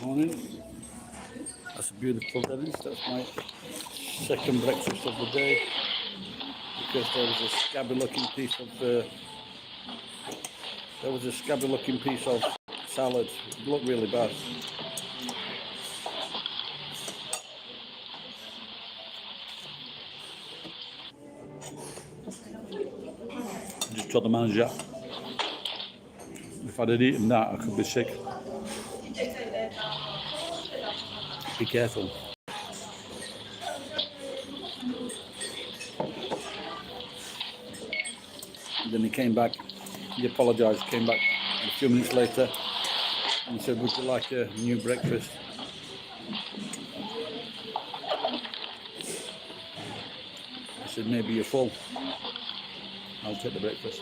Morning. That's a beautiful Dennys. That's my second breakfast of the day because there was a scabby looking piece of salad. It looked really bad. I just told the manager if I'd have eaten that I could be sick. Be careful. And then he came back, he apologised, came back a few minutes later and said, would you like a new breakfast? I said, maybe you're full. I'll take the breakfast.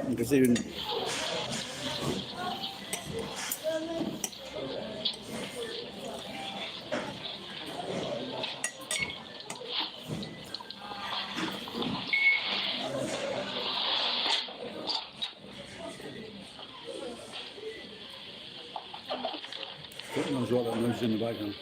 Because even God knows what that noise is in the background.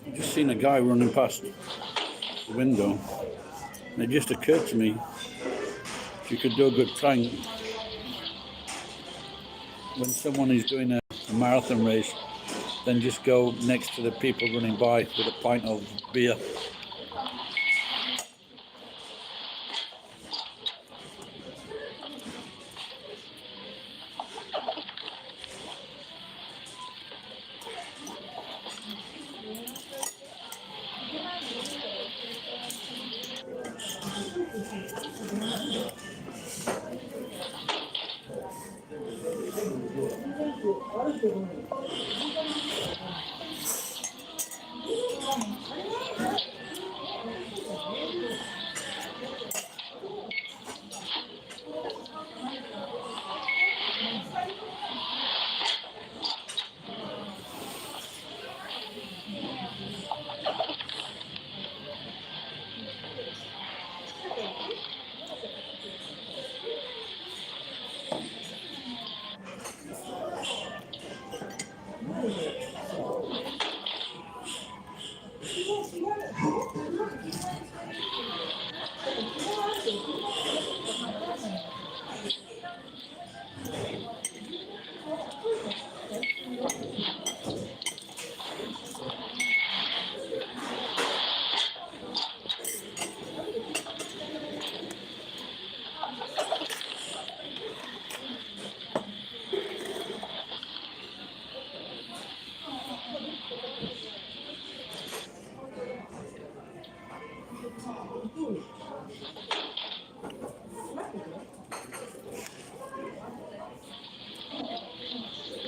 I've just seen a guy running past the window and it just occurred to me if you could do a good prank when someone is doing a marathon race, then just go next to the people running by with a pint of beer.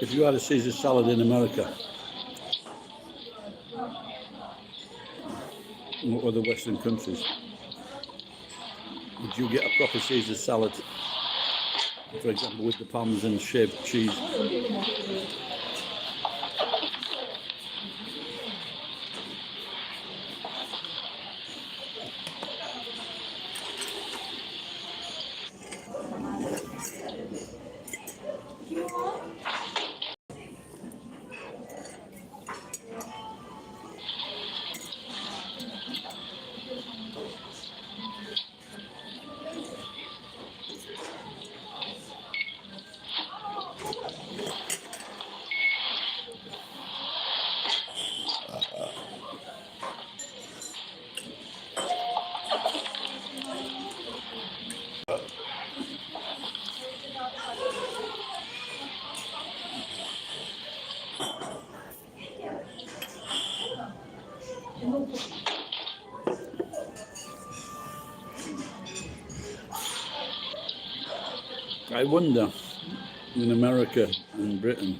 If you had a Caesar salad in America or other Western countries, would you get a proper Caesar salad, for example, with the Parmesan shaved cheese? I wonder, in America and Britain,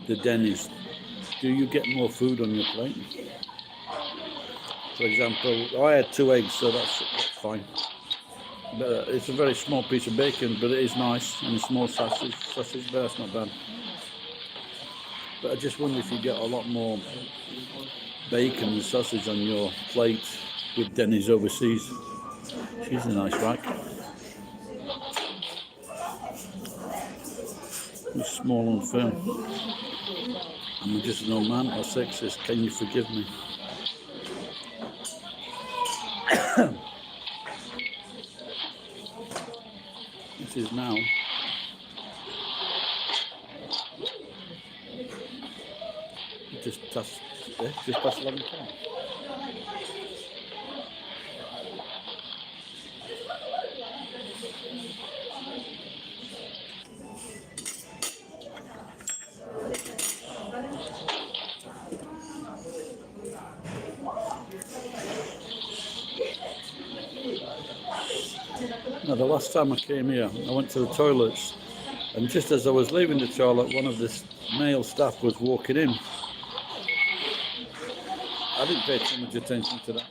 the Dennys, do you get more food on your plate? For example, I had 2 eggs, so that's fine. But it's a very small piece of bacon, but it is nice, and a small sausage, but that's not bad. But I just wonder if you get a lot more bacon and sausage on your plate with Dennys overseas. She's a nice rack. It's small and firm. I'm just an old man or sexist. Can you forgive me? This is now. Just past 11 o'clock. Now, the last time I came here, I went to the toilets, and just as I was leaving the toilet, one of the male staff was walking in. I didn't pay too much attention to that.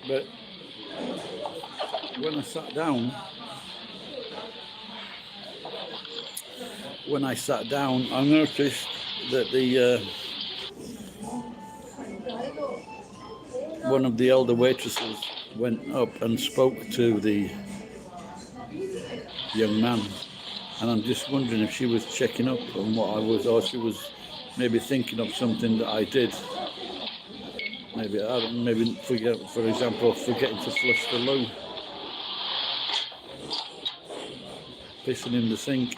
But when I sat down, I noticed that one of the elder waitresses went up and spoke to the young man, and I'm just wondering if she was checking up on what I was, or she was maybe thinking of something that I did. Maybe for example, forgetting to flush the loo, pissing in the sink.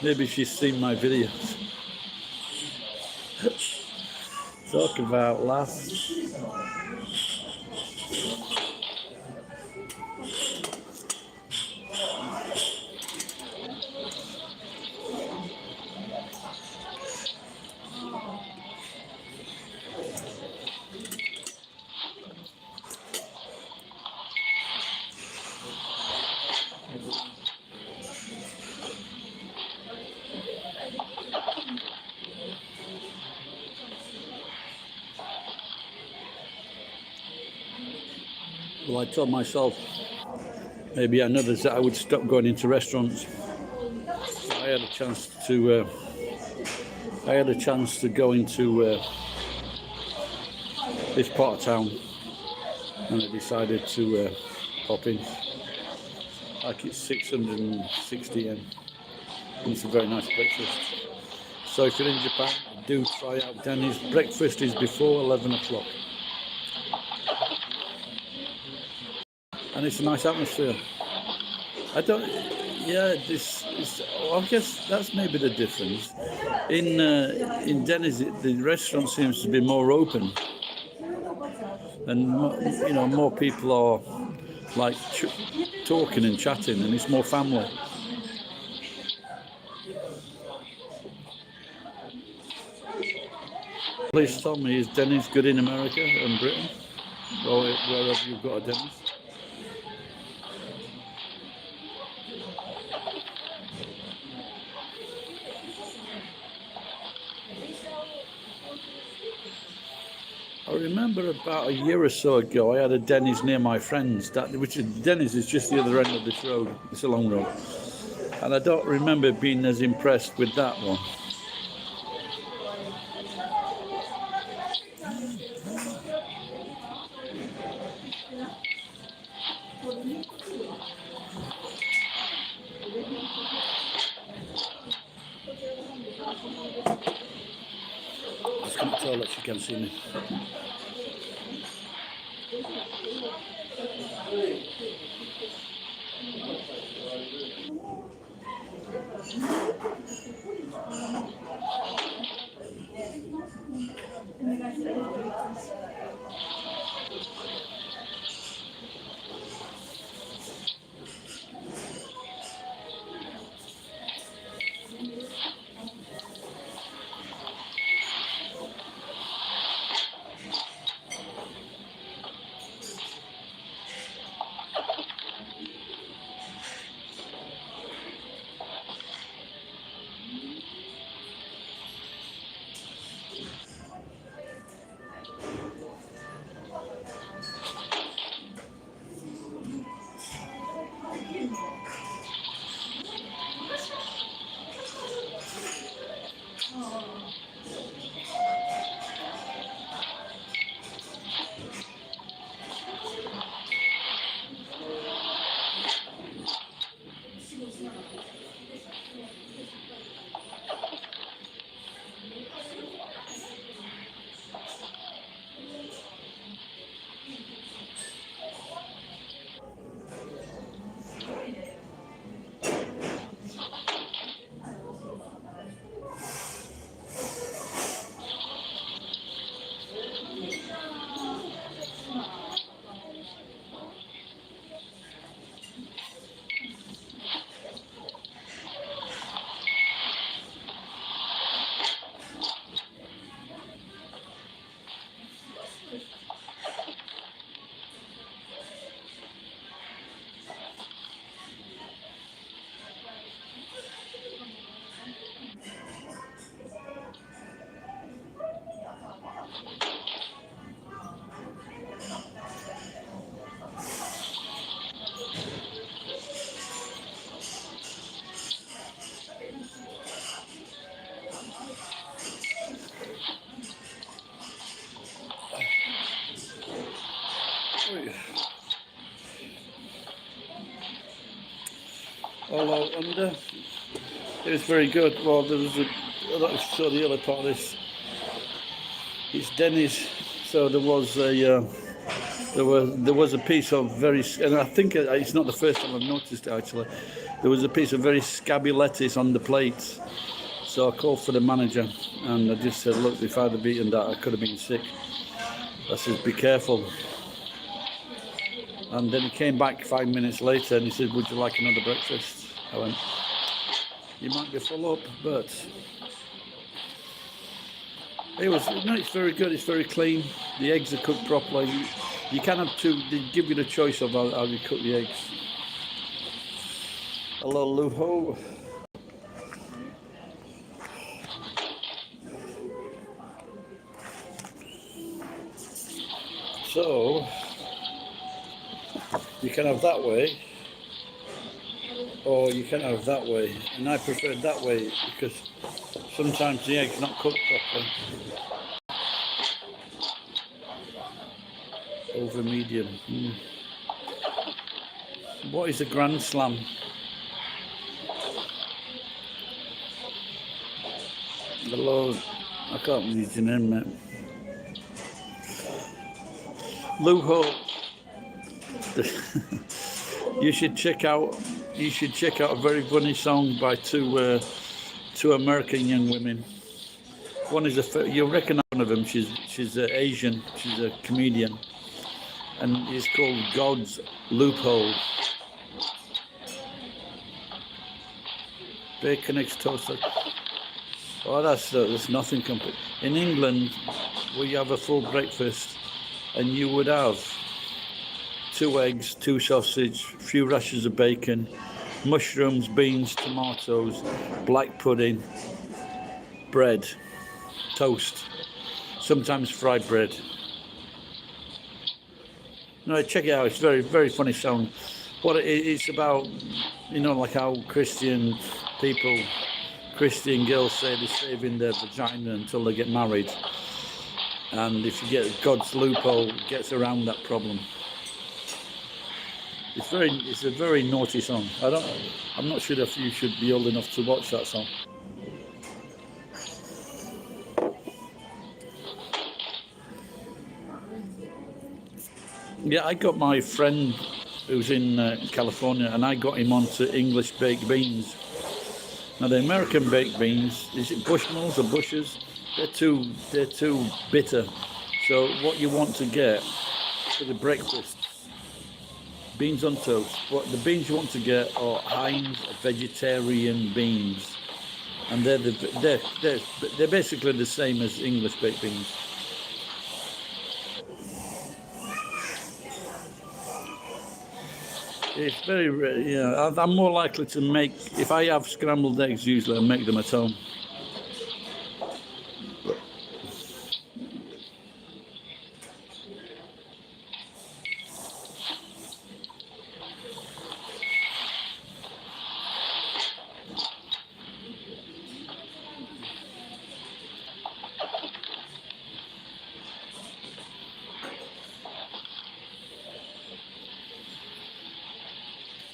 Maybe she's seen my videos. Talk about laughs. Well, I told myself, maybe and others, that I would stop going into restaurants. I had a chance to go into this part of town, and I decided to pop in. Like, it's 660 yen. It's a very nice breakfast. So if you're in Japan, do try out Dennys. Breakfast is before 11 o'clock. And it's a nice atmosphere. I guess that's maybe the difference. In Dennys, the restaurant seems to be more open, and more people are like talking and chatting, and it's more family. Please tell me, is Dennys good in America and Britain, or where have you got a Dennys? I remember about a year or so ago, I had a Dennys near my friend's. Dennys is just the other end of this road. It's a long road, and I don't remember being as impressed with that one. Just come to the toilet, she can see me. All out under. It was very good. Well, there was I'd like to show the other part of this. It's Dennys. So there was a there was a piece of very, and I think it's not the first time I've noticed it actually. There was a piece of very scabby lettuce on the plates. So I called for the manager and I just said, look, if I'd have eaten that, I could have been sick. I said, be careful. And then he came back 5 minutes later and he said, would you like another breakfast? I went, you might be full up, but it was, no, it's very good, it's very clean. The eggs are cooked properly. You can have two, they give you the choice of how you cook the eggs. Hello, Luho. So, you can have that way, or you can have that way. And I prefer that way because sometimes the egg's not cooked properly. Over medium. What is a Grand Slam? Hello, I can't read your name, mate. Luho. You should check out a very funny song by two American young women. One is you'll recognise one of them. She's Asian. She's a comedian, and it's called God's Loophole. Bacon eggs toasted. Oh, that's nothing compared. In England, we have a full breakfast, and you would have 2 eggs, 2 sausage, a few rashers of bacon, mushrooms, beans, tomatoes, black pudding, bread, toast, sometimes fried bread. No, check it out. It's very, very funny song. What it's about, you know, like how Christian girls say they're saving their vagina until they get married, and if you get God's loophole, it gets around that problem. It's a very naughty song. I'm not sure if you should be old enough to watch that song. Yeah, I got my friend who's in California, and I got him onto English baked beans. Now the American baked beans, is it Bushmills or Bushes? They're too bitter. So what you want to get for the breakfast, beans on toast. What the beans you want to get are Heinz vegetarian beans, and they're basically the same as English baked beans. It's very, I'm more likely to make, if I have scrambled eggs, usually I make them at home.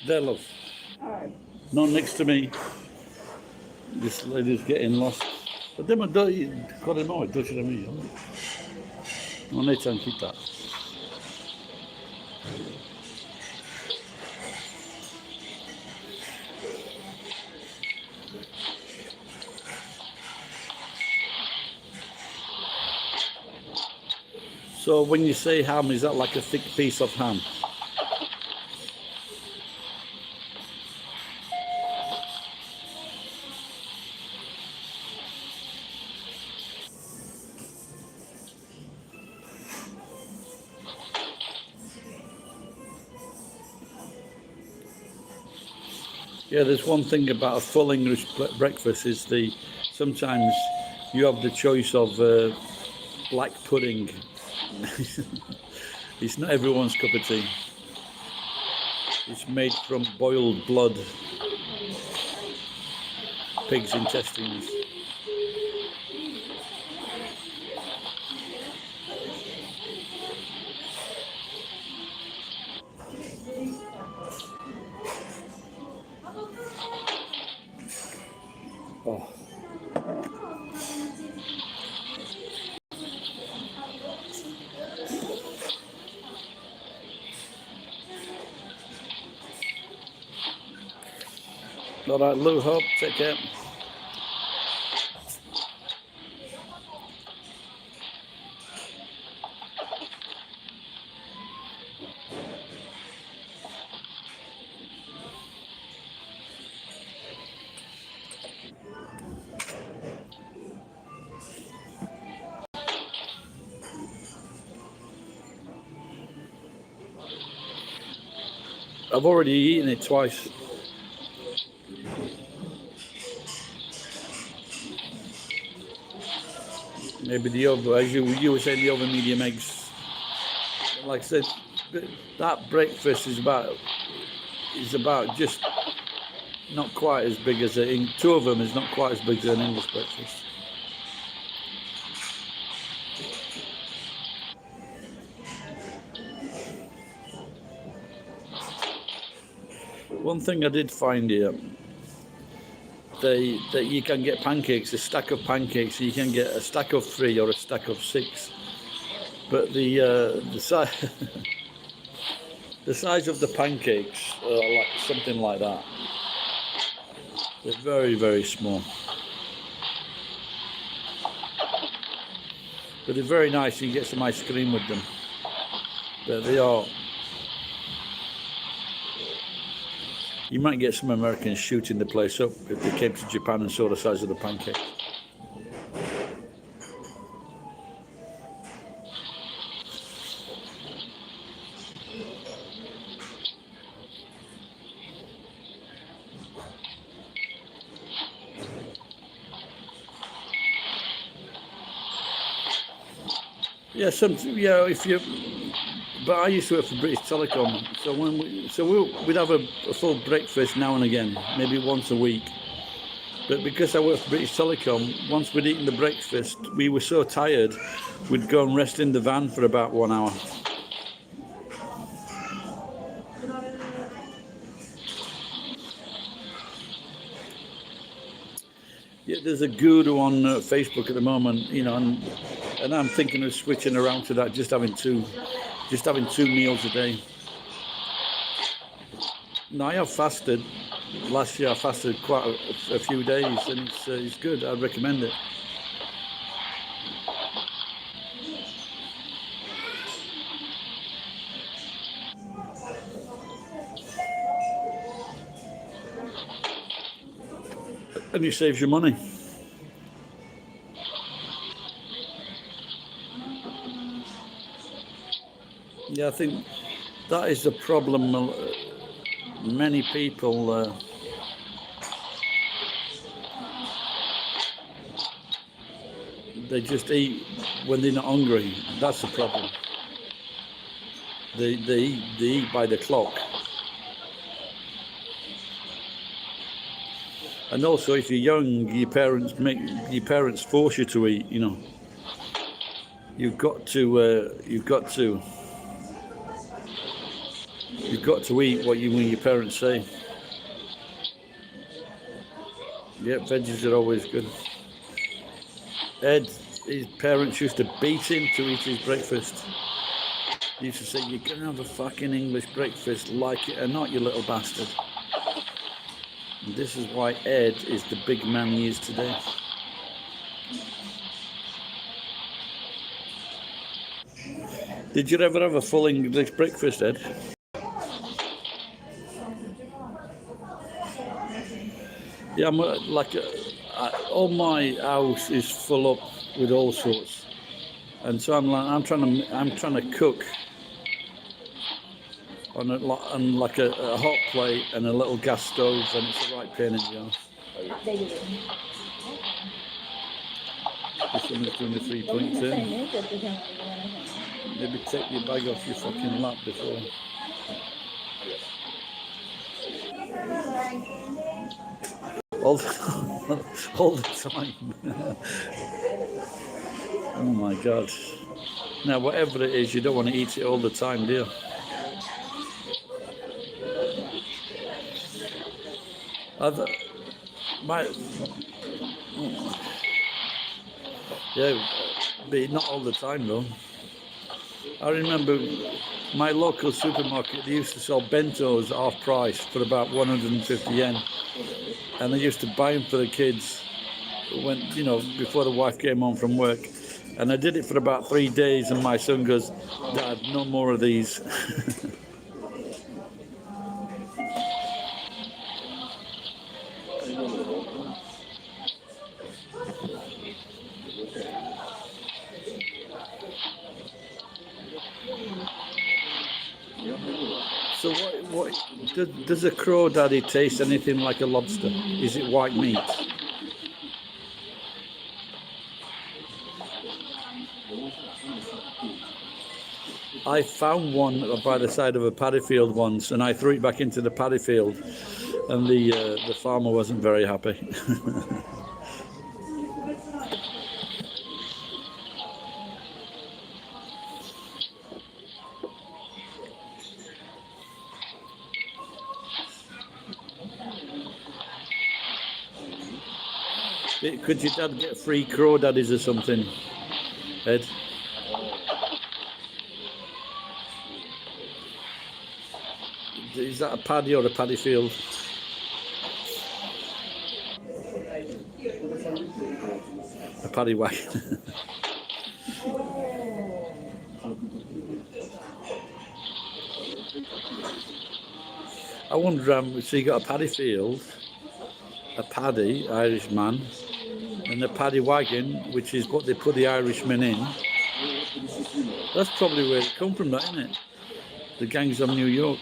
There, love. Not next to me. This lady's getting lost. Andiamo con noi, tu ce l'hai. Non è tranquilla. So when you say ham, is that like a thick piece of ham? Yeah, there's one thing about a full English breakfast is sometimes you have the choice of black pudding. It's not everyone's cup of tea. It's made from boiled blood, pig's intestines. Oh. All right, Lou, Hope, take care. I've already eaten it twice. Maybe the over, as you were saying, the over medium eggs. Like I said, that breakfast is about just not quite as big as two of them is not quite as big as an English breakfast. One thing I did find here, that you can get pancakes, a stack of pancakes. You can get a stack of 3 or a stack of 6, but the size the size of the pancakes are like something like that. They're very, very small, but they're very nice. You can get some ice cream with them, but they are. You might get some Americans shooting the place up if they came to Japan and saw the size of the pancake. Yeah, if you. But I used to work for British Telecom, so we'd have a full breakfast now and again, maybe once a week. But because I worked for British Telecom, once we'd eaten the breakfast, we were so tired, we'd go and rest in the van for about 1 hour. Yeah, there's a guru on Facebook at the moment, and I'm thinking of switching around to that, just having two meals a day. Now I have fasted. Last year I fasted quite a few days, and it's good. I'd recommend it. And it saves you money. Yeah, I think that is the problem. Many people they just eat when they're not hungry. That's the problem. They eat by the clock. And also, if you're young, your parents force you to eat. You've got to. You've got to eat what your parents say. Yeah, veggies are always good. Ed, his parents used to beat him to eat his breakfast. He used to say, "You're gonna have a fucking English breakfast, like it or not, you little bastard." And this is why Ed is the big man he is today. Did you ever have a full English breakfast, Ed? Yeah, I'm all my house is full up with all sorts, and so I'm trying to cook on a hot plate and a little gas stove, and it's a right pain in the ass. This one is doing the 3.2. Maybe take your bag off your fucking lap before. All the, all the time. Oh my God. Now, whatever it is, you don't want to eat it all the time, do you? My, yeah, but not all the time though. I remember my local supermarket, they used to sell bentos half price for about 150 yen. And I used to buy them for the kids when, before the wife came home from work. And I did it for about 3 days, and my son goes, "Dad, no more of these." So does a crawdaddy taste anything like a lobster? Is it white meat? I found one by the side of a paddy field once, and I threw it back into the paddy field, and the farmer wasn't very happy. Could your dad get free crawdaddies or something, Ed? Is that a paddy or a paddy field? A paddy wagon. I wonder, so you got a paddy field, a paddy, Irish man, and a paddy wagon, which is what they put the Irishmen in. That's probably where it come from, that, isn't it? The gangs of New York.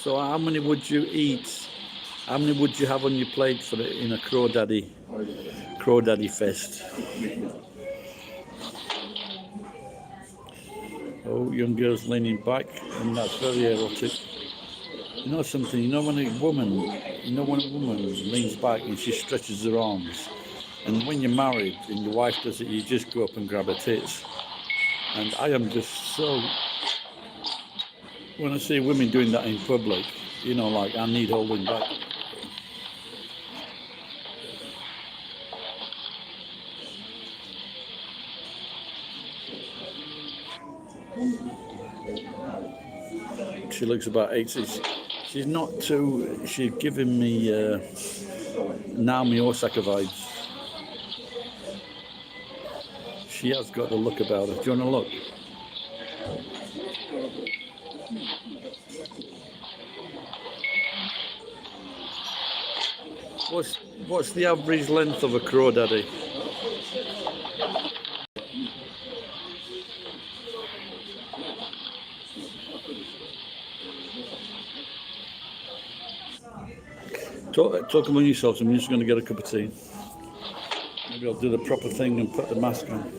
So how many would you eat? How many would you have on your plate for it in a crawdaddy fest? Oh, young girls leaning back, and that's very erotic. You know something? When a woman leans back and she stretches her arms, and when you're married and your wife does it, you just go up and grab her tits. And I am just so. When I see women doing that in public, like I need holding back. She looks about 80. She's not too. She's giving me Naomi Osaka vibes. She has got a look about her. Do you want to look? What's the average length of a crawdaddy? Talk among yourselves. I'm just going to get a cup of tea. Maybe I'll do the proper thing and put the mask on.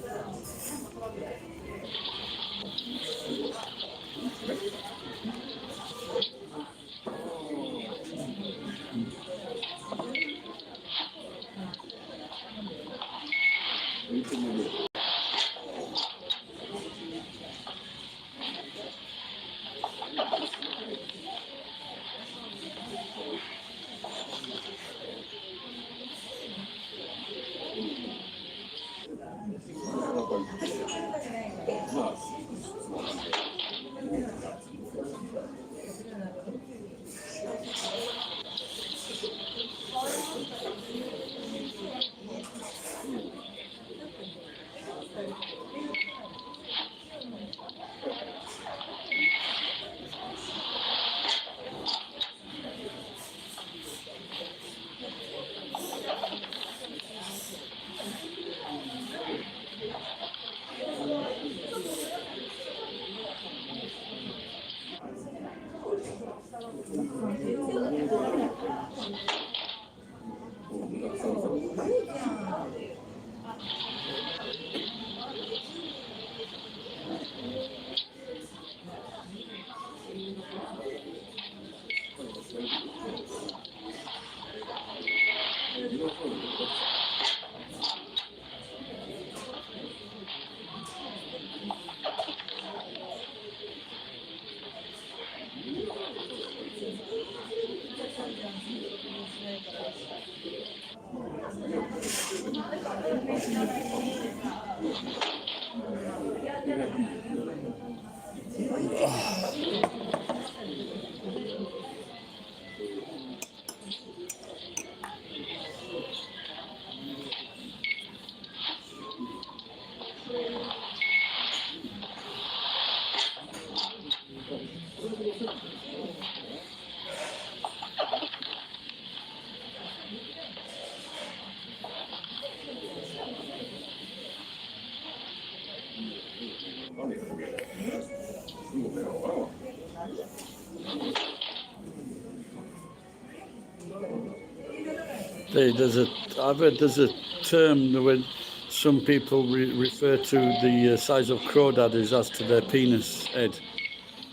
I've heard there's a term when some people refer to the size of crawdadders as to their penis head.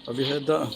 Have you heard that?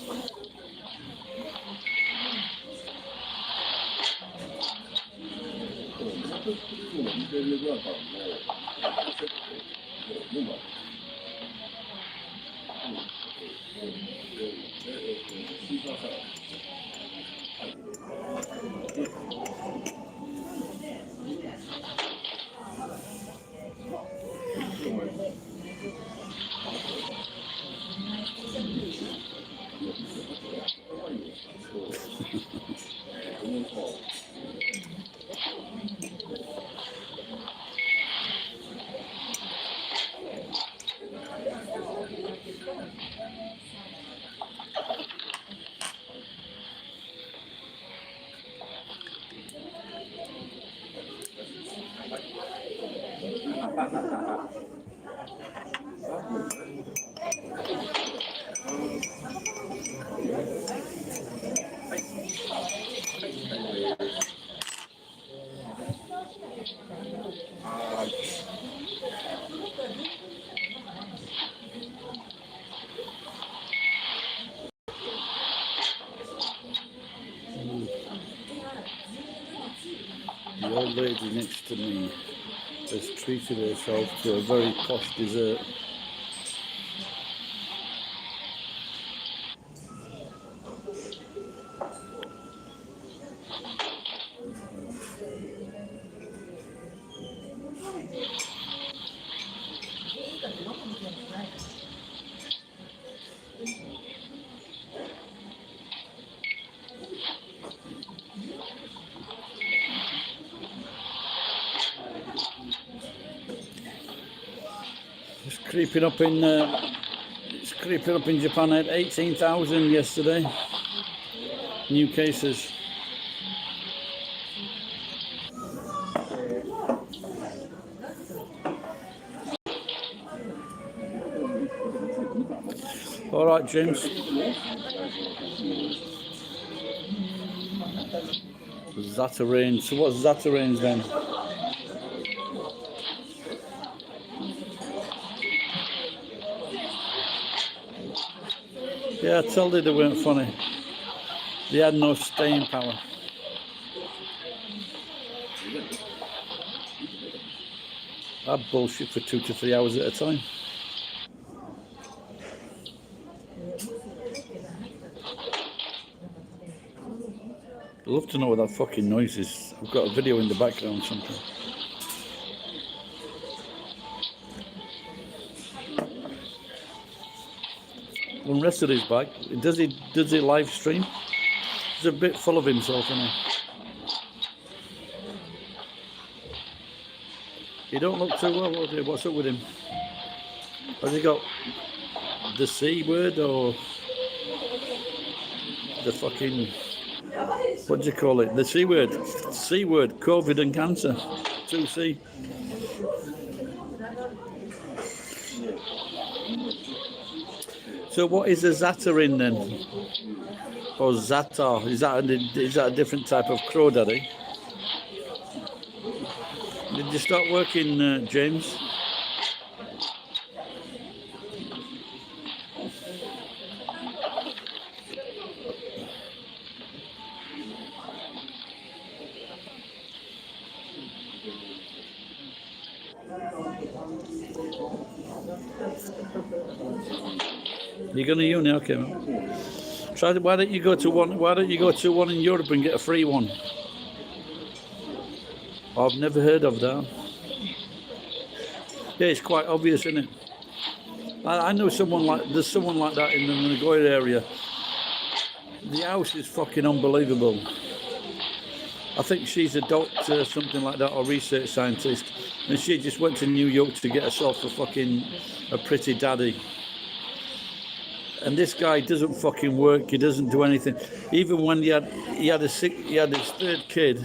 The old lady next to me has treated herself to a very posh dessert. It's creeping up in Japan at 18,000 yesterday. New cases. All right, James. Zatarain. So what's Zatarain's then? Yeah, I told you they weren't funny. They had no staying power. I bullshit for 2 to 3 hours at a time. I'd love to know what that fucking noise is. I've got a video in the background something. When rest of his back, does he live stream? He's a bit full of himself, isn't he? He don't look too well. What's up with him? Has he got the C word or the fucking, what do you call it? The C word. C word, COVID and cancer. 2C. So what is a Zatarin then? Or Zatar? Is that a different type of crawdaddy? Did you start working, James? You going to uni? Okay, man. Why don't you go to one? Why don't you go to one in Europe and get a free one? I've never heard of that. Yeah, it's quite obvious, isn't it? I know there's someone like that in the Nagoya area. The house is fucking unbelievable. I think she's a doctor, something like that, or research scientist, and she just went to New York to get herself a pretty daddy. And this guy doesn't fucking work. He doesn't do anything. Even when he had his third kid,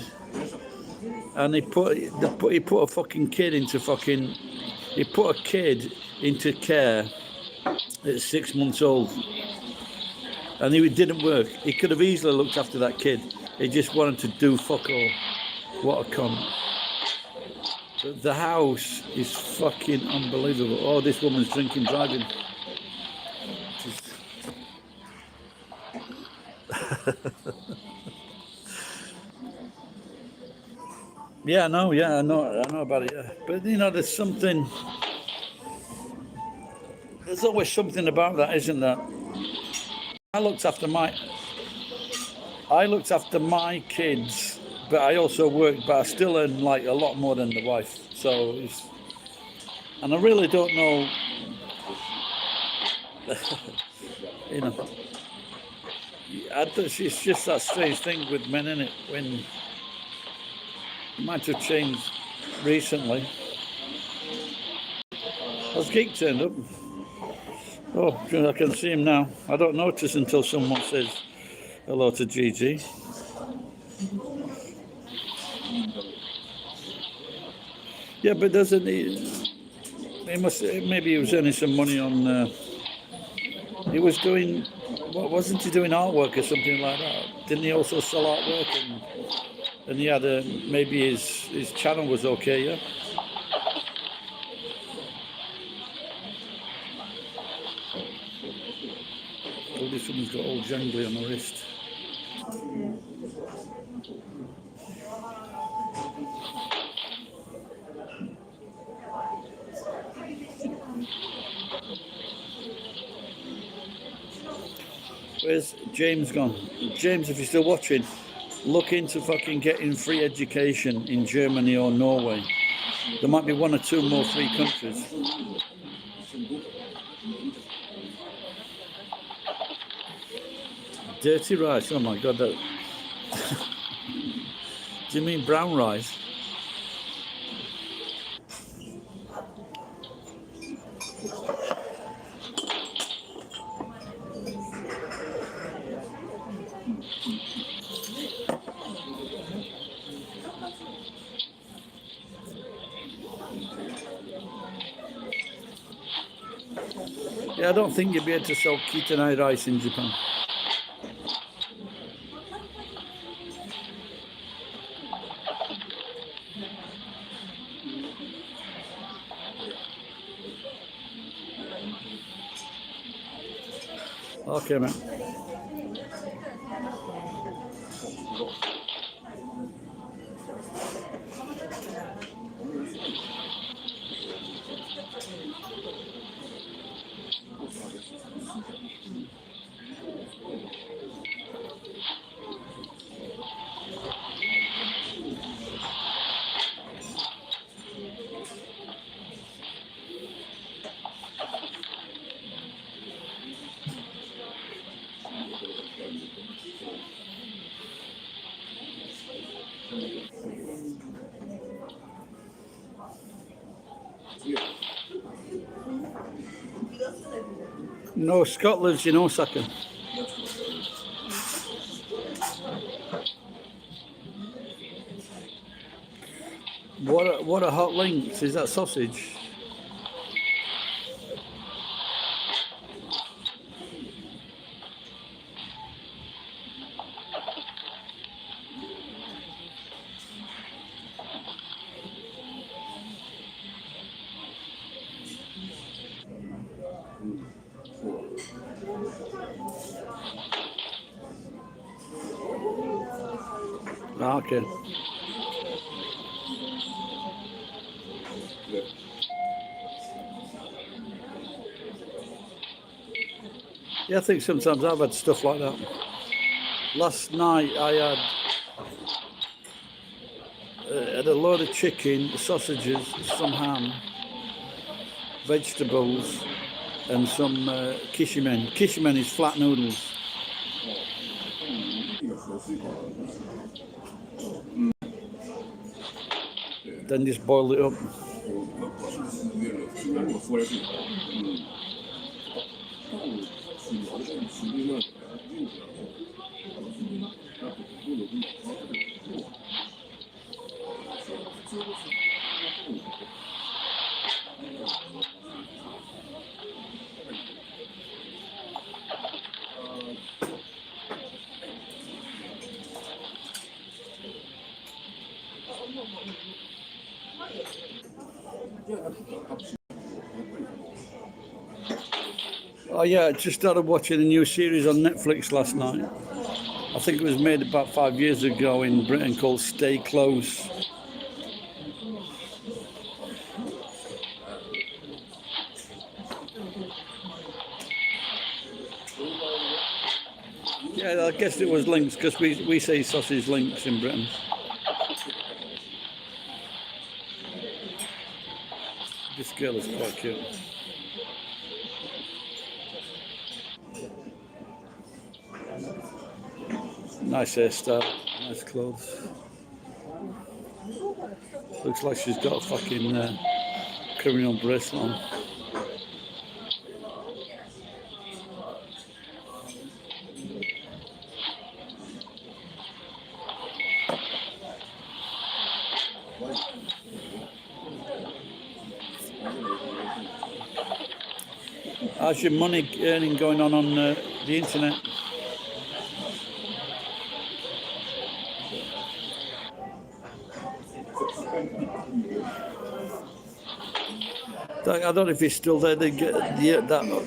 and he put a fucking kid into care at 6 months old, and it didn't work. He could have easily looked after that kid. He just wanted to do fuck all. What a cunt. But the house is fucking unbelievable. Oh, this woman's drinking, driving. Yeah, I know about it. Yeah. But there's always something about that, isn't there? I looked after my kids, but I also worked, but I still earn like a lot more than the wife. So, and I really don't know, it's just that strange thing with men, isn't it? When it might have changed recently. Has Geek turned up? Oh, I can see him now. I don't notice until someone says hello to Gigi. Yeah, but doesn't he? Maybe he was earning some money on. He was doing. Wasn't he doing artwork or something like that? Didn't he also sell artwork? And he had maybe his channel was okay, yeah. Oh, this woman's got all jangly on her wrist. Where's James gone? James, if you're still watching, look into fucking getting free education in Germany or Norway. There might be one or two more free countries. Dirty rice, oh my god, that... Do you mean brown rice? Yeah, I don't think you'd be able to sell kitanai rice in Japan. Okay, man. No, Scott lives in Osaka. What a hot links, is that sausage? Okay. Yeah, I think sometimes I've had stuff like that. Last night I had a load of chicken, sausages, some ham, vegetables, and some kishimen. Kishimen is flat noodles. Then just boil it up. Oh yeah, I just started watching a new series on Netflix last night. I think it was made about 5 years ago in Britain called Stay Close. Yeah, I guess it was links because we say sausage links in Britain. This girl is quite cute. Nice hairstyle, nice clothes. Looks like she's got a fucking criminal bracelet on. How's your money earning going on the internet? I don't know if he's still there. That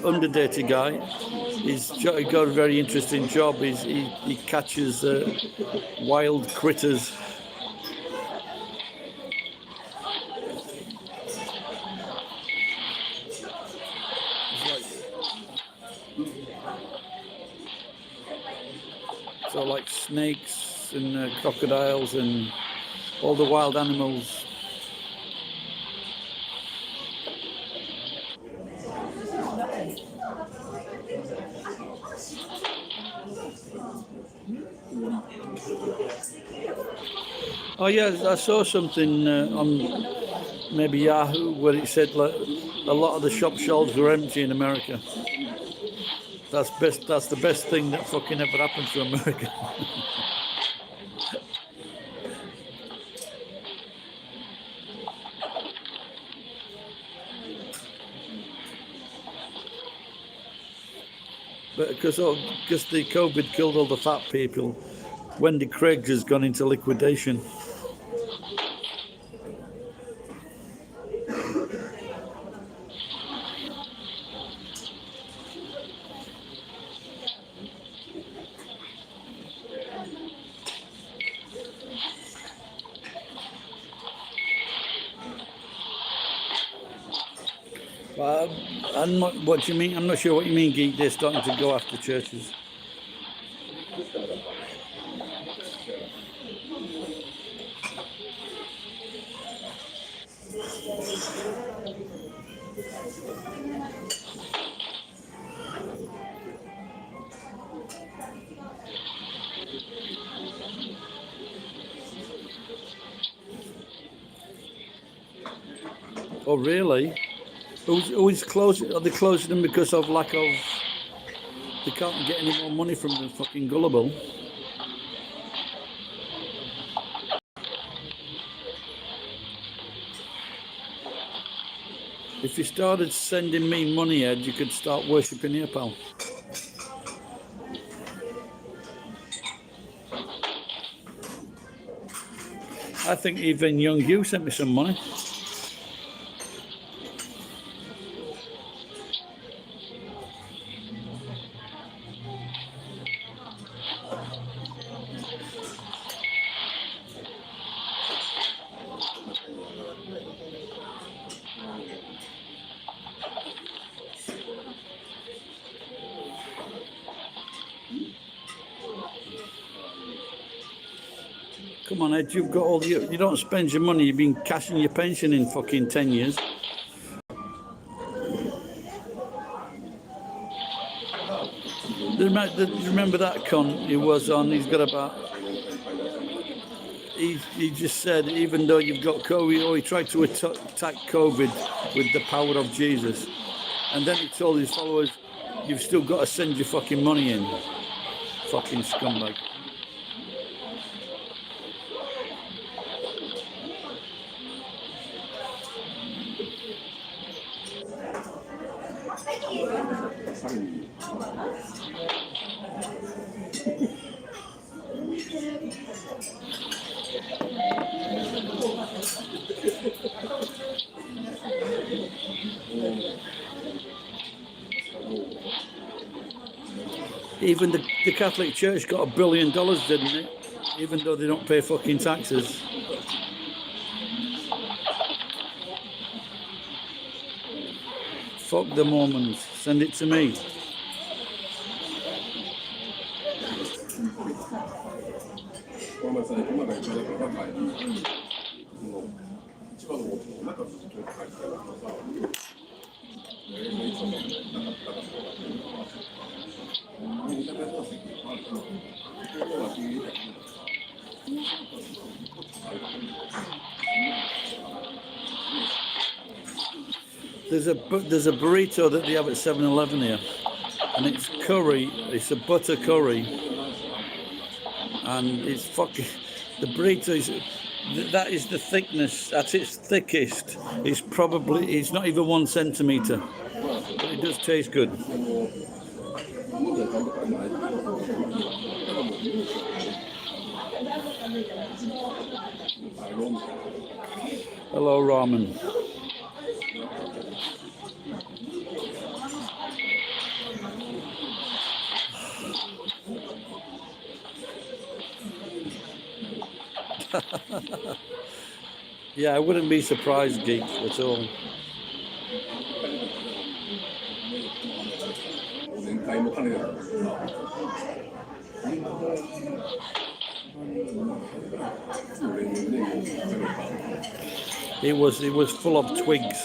Underdated guy, he's got a very interesting job. He catches wild critters. So like snakes and crocodiles and all the wild animals. Oh yeah, I saw something on maybe Yahoo where it said like a lot of the shop shelves were empty in America. That's the best thing that fucking ever happened to America. But because the COVID killed all the fat people, Wendy Craig's has gone into liquidation. What do you mean? I'm not sure what you mean, Geek. They're starting to go after churches. Oh, really? Who's closing? Are they closing them because of lack of? They can't get any more money from the fucking gullible. If you started sending me money, Ed, you could start worshipping here, pal. I think even young you sent me some money. Come on, Ed, you've got all the... You don't spend your money. You've been cashing your pension in fucking 10 years. Remember that cunt he was on? He's got about... He just said, even though you've got COVID, or he tried to attack COVID with the power of Jesus. And then he told his followers, you've still got to send your fucking money in. Fucking scumbag. Even the Catholic Church got $1 billion, didn't it? Even though they don't pay fucking taxes. Fuck the Mormons. Send it to me. There's a burrito that they have at 7-Eleven here, and it's curry. It's a butter curry, and it's fucking the burrito is. That is the thickness. At its thickest, it's not even 1 centimeter, but it does taste good. Hello, ramen. Yeah, I wouldn't be surprised, geek, at all. It was full of twigs.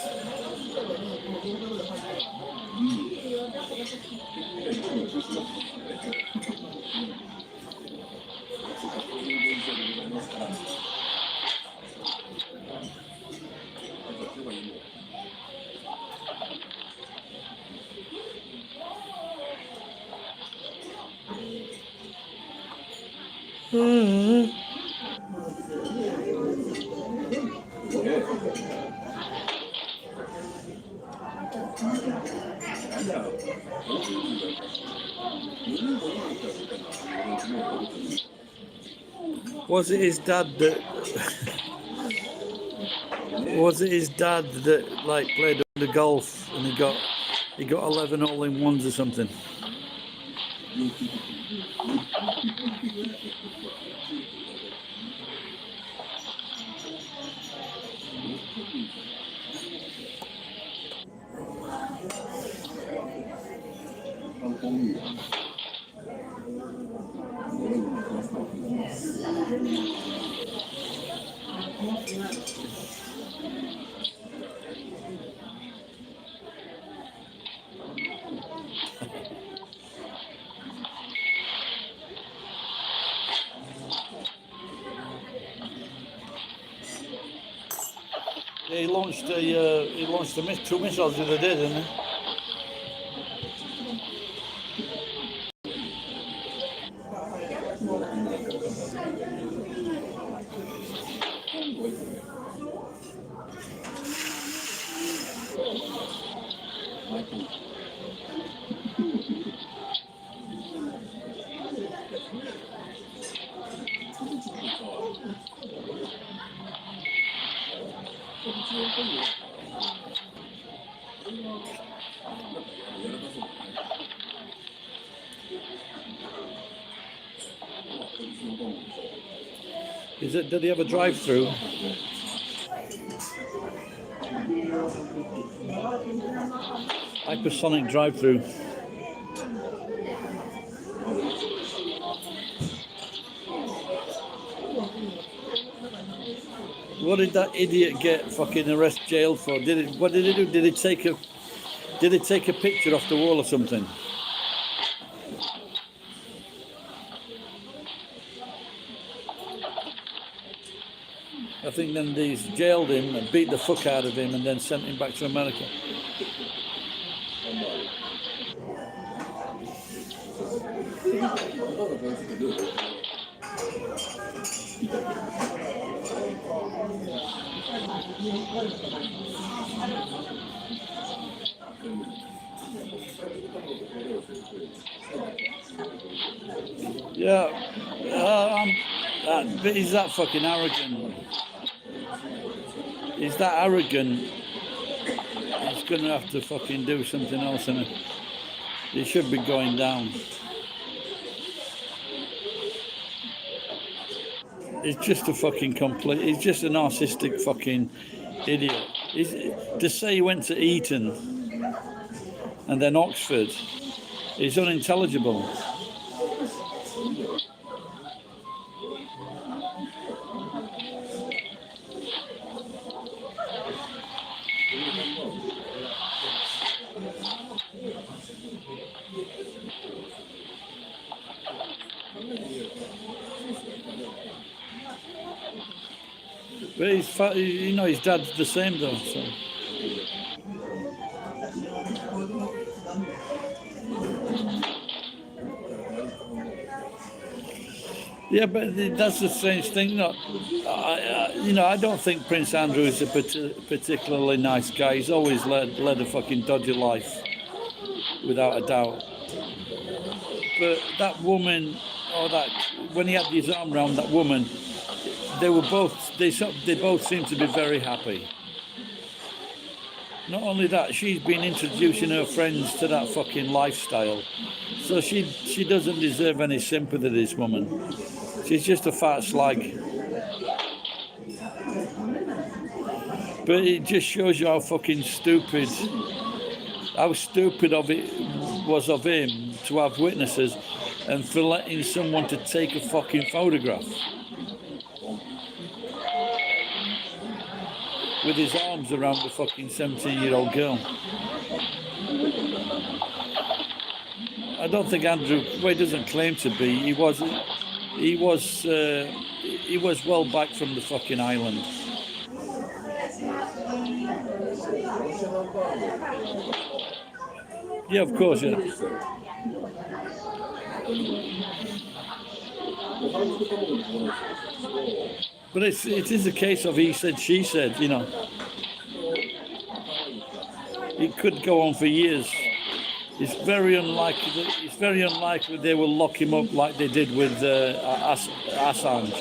Was it his dad that like played the golf and he got 11 all-in-ones or something? He launched two missiles the other day, didn't he? Did he have a drive-through? Hypersonic drive-through. What did that idiot get fucking jailed for? What did he do? Did he take a picture off the wall or something? I think then they jailed him and beat the fuck out of him and then sent him back to America. Yeah, but he's that fucking arrogant. He's that arrogant. He's gonna have to fucking do something else, and he should be going down. He's just a fucking complete. He's just a narcissistic fucking idiot. To say he went to Eton and then Oxford is unintelligible. But his dad's the same though. So. Yeah, but that's the strange thing. I don't think Prince Andrew is a particularly nice guy. He's always led a fucking dodgy life, without a doubt. But that woman, when he had his arm around that woman, they both seemed to be very happy. Not only that, she's been introducing her friends to that fucking lifestyle. So she doesn't deserve any sympathy, this woman. She's just a fat slag. But it just shows you how fucking stupid of it was of him to have witnesses and for letting someone to take a fucking photograph with his arms around the fucking 17-year-old girl. I don't think Andrew, well, he doesn't claim to be. He was well back from the fucking island. Yeah, of course, yeah. But it is a case of he said, she said, you know. It could go on for years. It's very unlikely they will lock him up like they did with Assange.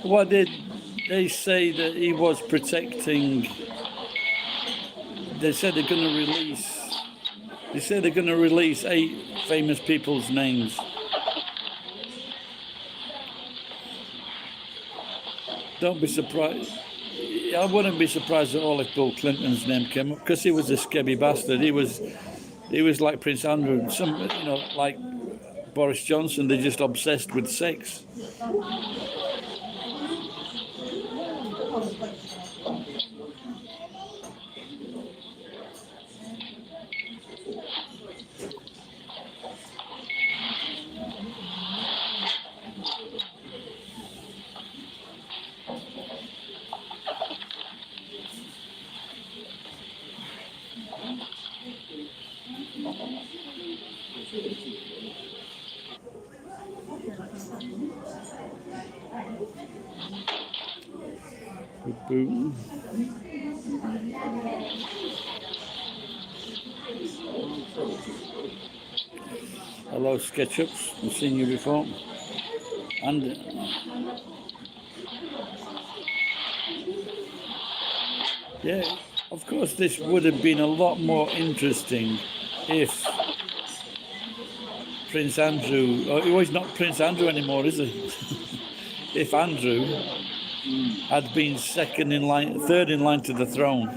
What did they say that he was protecting? They said they're going to release. They said they're going to release 8 famous people's names. Don't be surprised. I wouldn't be surprised at all if Bill Clinton's name came up, because he was a scabby bastard. He was like Prince Andrew. Like Boris Johnson. They're just obsessed with sex. Boom. Hello, SketchUps. I've seen you before. And yeah, of course, this would have been a lot more interesting if Prince Andrew, oh, he's not Prince Andrew anymore, is he? If Andrew had been third in line to the throne,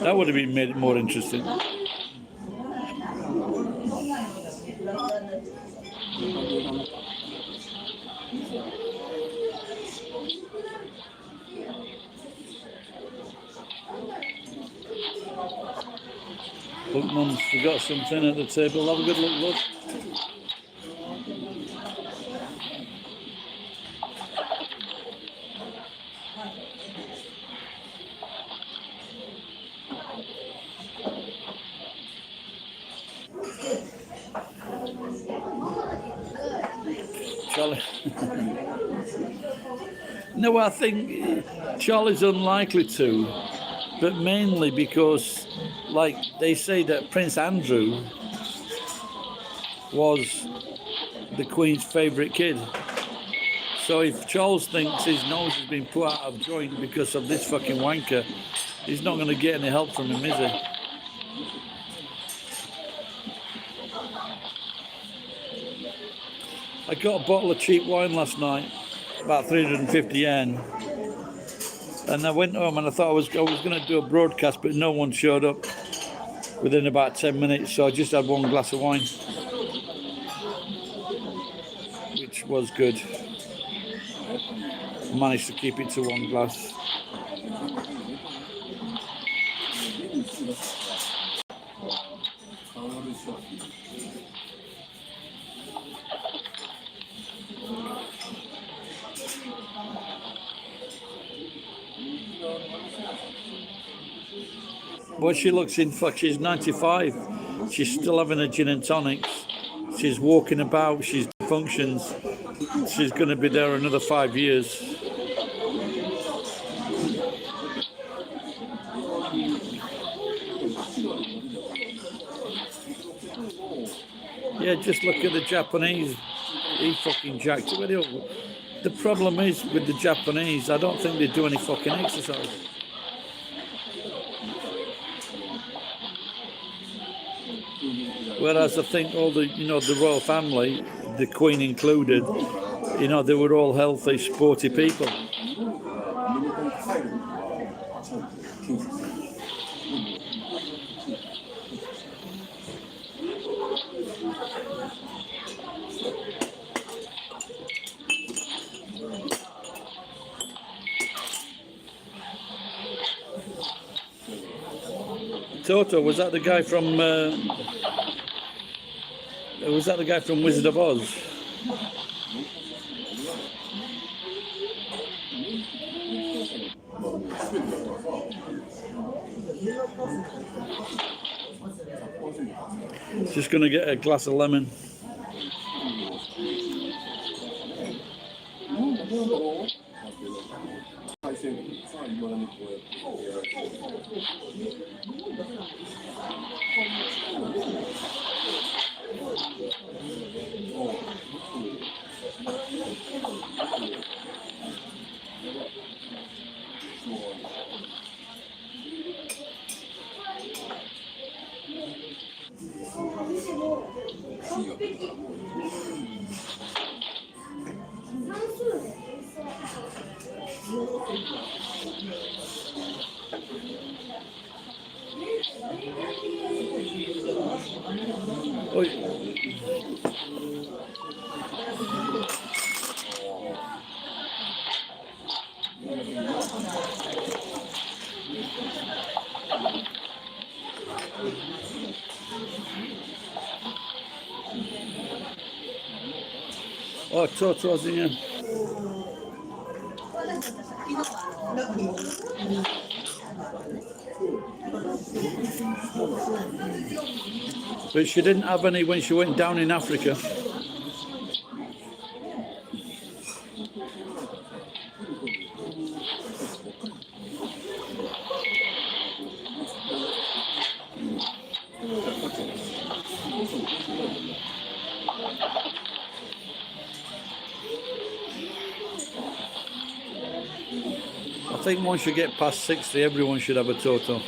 that would have been made it more interesting. Look, Mum's forgot something at the table. Have a good look, look. Charlie. No, I think Charlie's unlikely to, but mainly because, like, they say that Prince Andrew was the Queen's favourite kid. So if Charles thinks his nose has been put out of joint because of this fucking wanker, he's not going to get any help from him, is he? I got a bottle of cheap wine last night, about 350 yen. And I went home and I thought I was going to do a broadcast, but no one showed up within about 10 minutes. So I just had one glass of wine, which was good. Managed to keep it to one glass. Well, she looks in for, she's 95. She's still having a gin and tonics. She's walking about, she's functions. She's going to be there another 5 years. Yeah, just look at the Japanese. He fucking jacked it. The problem is with the Japanese, I don't think they do any fucking exercise. Whereas I think all the, the royal family, the Queen included, they were all healthy, sporty people. Toto, was that the guy from? Was that the guy from Wizard of Oz? Just going to get a glass of lemon. Oh, Toto's in here. But she didn't have any when she went down in Africa. I think once you get past 60, everyone should have a Toto.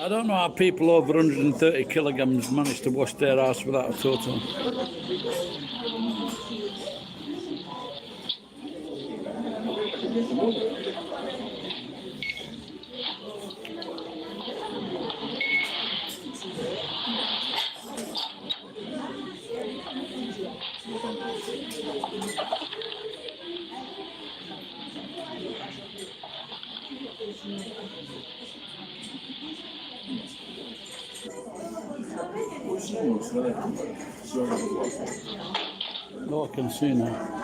I don't know how people over 130 kilograms manage to wash their ass without a total. Oh, I can see now.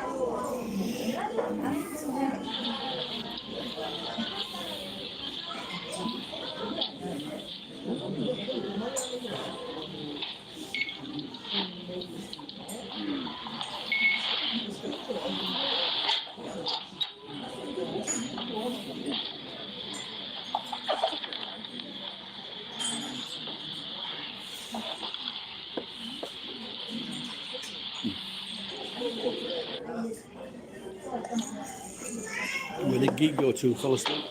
Where did Geek go to? Fall asleep?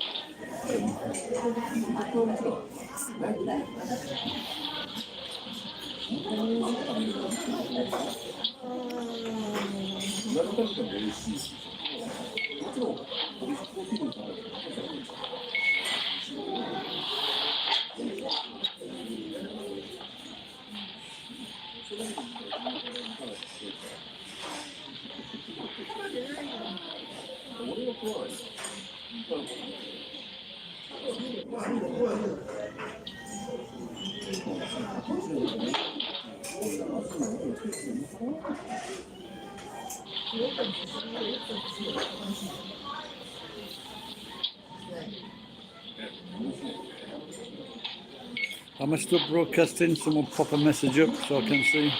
Am I still broadcasting? Someone pop a message up so I can see.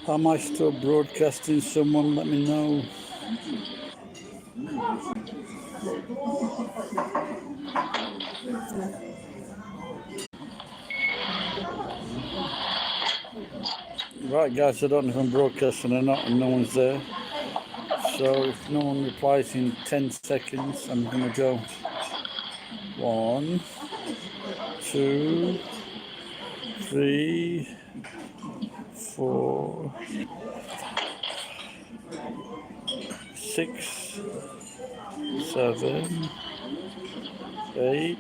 Am I still broadcasting? Someone let me know. Right guys, I don't know if I'm broadcasting or not and no one's there. So if no one replies in 10 seconds, I'm going to go 1, 2, 3, 4, 6, 7, 8,